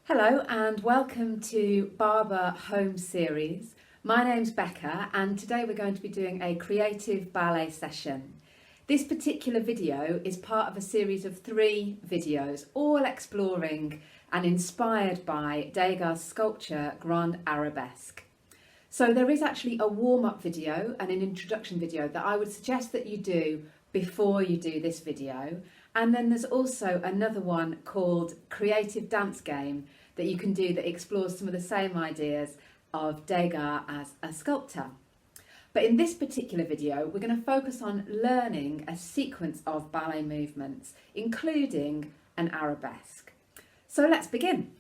Hello and welcome to Barber Home series. My name's Becca and today we're going to be doing a creative ballet session. This particular video is part of a series of 3 videos, all exploring and inspired by Degas' sculpture Grand Arabesque. So there is actually a warm-up video and an introduction video that I would suggest that you do before you do this video. And then there's also another one called Creative Dance Game that you can do that explores some of the same ideas of Degas as a sculptor. But in this particular video, we're going to focus on learning a sequence of ballet movements, including an arabesque. So let's begin.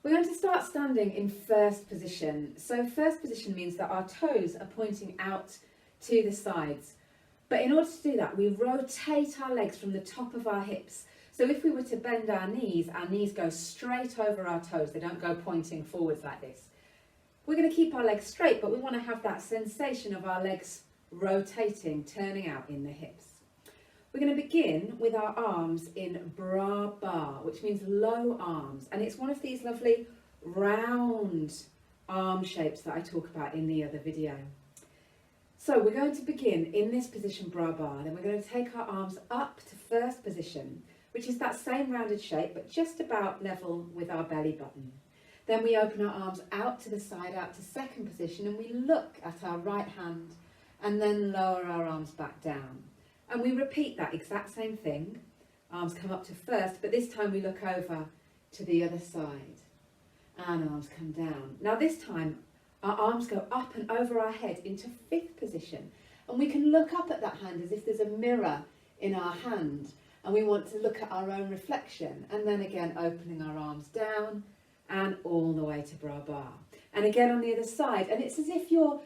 We're going to start standing in first position. So first position means that our toes are pointing out to the sides. But in order to do that, we rotate our legs from the top of our hips. So if we were to bend our knees go straight over our toes. They don't go pointing forwards like this. We're going to keep our legs straight, but we want to have that sensation of our legs rotating, turning out in the hips. We're going to begin with our arms in bras bas, which means low arms. And it's one of these lovely round arm shapes that I talk about in the other video. So we're going to begin in this position, bras bas, then we're going to take our arms up to first position, which is that same rounded shape, but just about level with our belly button. Then we open our arms out to the side, out to second position, and we look at our right hand, and then lower our arms back down. And we repeat that exact same thing. Arms come up to first, but this time we look over to the other side, and arms come down. Now this time, our arms go up and over our head into fifth position. And we can look up at that hand as if there's a mirror in our hand. And we want to look at our own reflection. And then again, opening our arms down and all the way to bras bas. And again on the other side. And it's as if you're,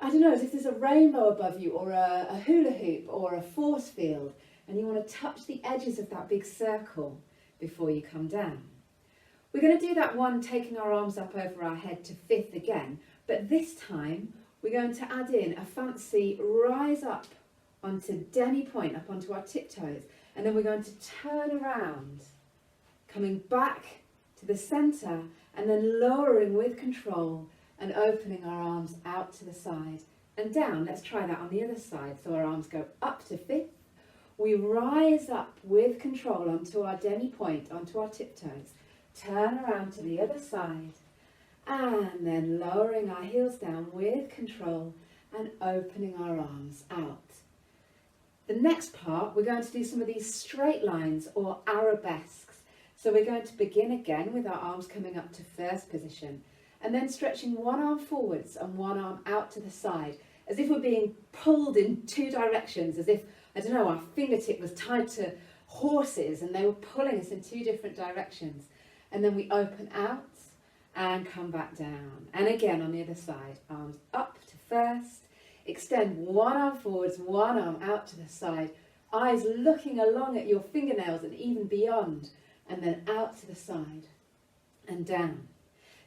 as if there's a rainbow above you or a hula hoop or a force field. And you want to touch the edges of that big circle before you come down. We're going to do that one, taking our arms up over our head to fifth again. But this time, we're going to add in a fancy rise up onto demi-point, up onto our tiptoes. And then we're going to turn around, coming back to the centre, and then lowering with control and opening our arms out to the side and down. Let's try that on the other side. So our arms go up to fifth. We rise up with control onto our demi-point, onto our tiptoes. Turn around to the other side. And then lowering our heels down with control and opening our arms out. The next part, we're going to do some of these straight lines or arabesques. So we're going to begin again with our arms coming up to first position and then stretching one arm forwards and one arm out to the side, as if we're being pulled in 2 directions, as if, our fingertip was tied to horses and they were pulling us in 2 different directions. And then we open out and come back down. And again on the other side, arms up to first, extend one arm forwards, one arm out to the side, eyes looking along at your fingernails and even beyond, and then out to the side and down.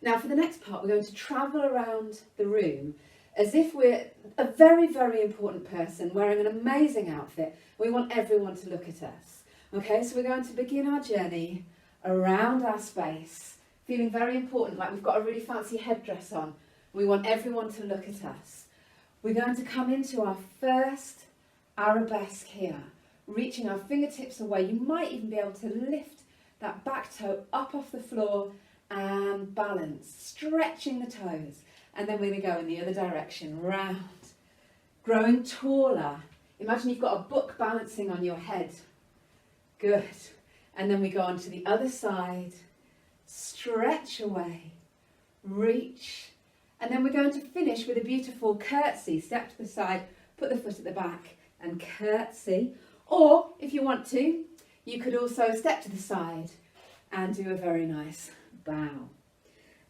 Now for the next part, we're going to travel around the room as if we're a very, very important person wearing an amazing outfit. We want everyone to look at us. Okay, so we're going to begin our journey around our space, feeling very important, like we've got a really fancy headdress on. We want everyone to look at us. We're going to come into our first arabesque here, reaching our fingertips away. You might even be able to lift that back toe up off the floor and balance, stretching the toes. And then we're going to go in the other direction, round, growing taller. Imagine you've got a book balancing on your head. Good. And then we go on to the other side, stretch away, reach, and then we're going to finish with a beautiful curtsy. Step to the side, put the foot at the back and curtsy. Or if you want to, you could also step to the side and do a very nice bow.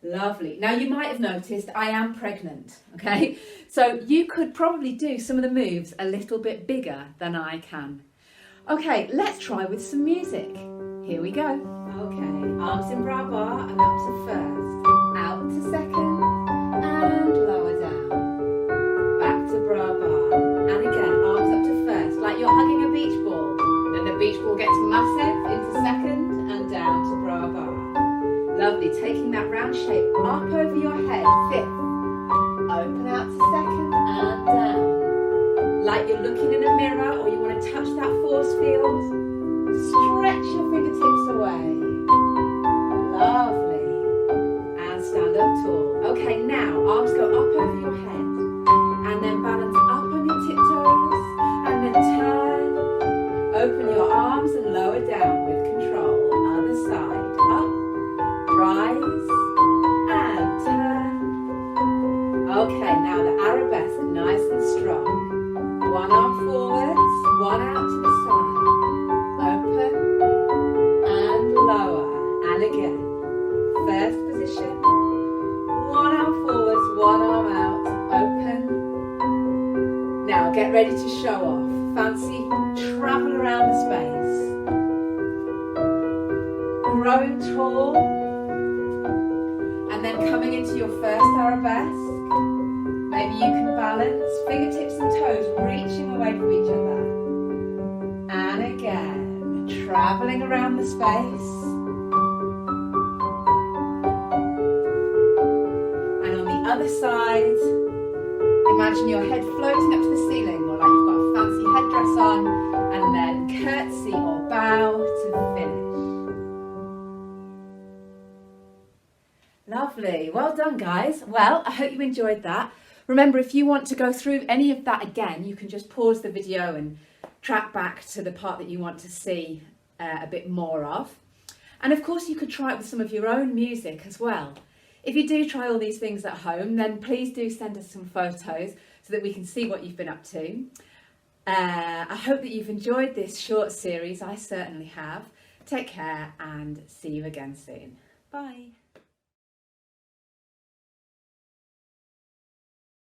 Lovely. Now you might have noticed I am pregnant, okay? So you could probably do some of the moves a little bit bigger than I can. Okay, let's try with some music. Here we go. Okay, arms in bras bas and up to first, out to second, and lower down. Back to bras bas. And again, arms up to first, like you're hugging a beach ball. Then the beach ball gets massive into second and down. again, fifth. Open out to second and down. Like you're looking in a mirror or you want to touch that force field. Stretch your fingertips away. Lovely. And stand up tall. Okay, now arms go up over your head. And then balance up on your tiptoes. And then turn. Open your arms and lower down with control. Other side. Up. Rise. And turn. Okay, now the arabesque, nice and strong. One arm forwards, one out to the side. Open and lower. And again. First position. One arm forwards, one arm out. Open. Now get ready to show off. Fancy travel around the space. Growing tall. And then coming into your first arabesque. Maybe you can balance, fingertips and toes reaching away from each other. And again, travelling around the space. And on the other side, imagine your head floating up to the ceiling, or like you've got a fancy headdress on, and then curtsy or bow to finish. Lovely, well done guys. Well, I hope you enjoyed that. Remember, if you want to go through any of that again, you can just pause the video and track back to the part that you want to see a bit more of. And of course, you could try it with some of your own music as well. If you do try all these things at home, then please do send us some photos so that we can see what you've been up to. I hope that you've enjoyed this short series. I certainly have. Take care and see you again soon. Bye.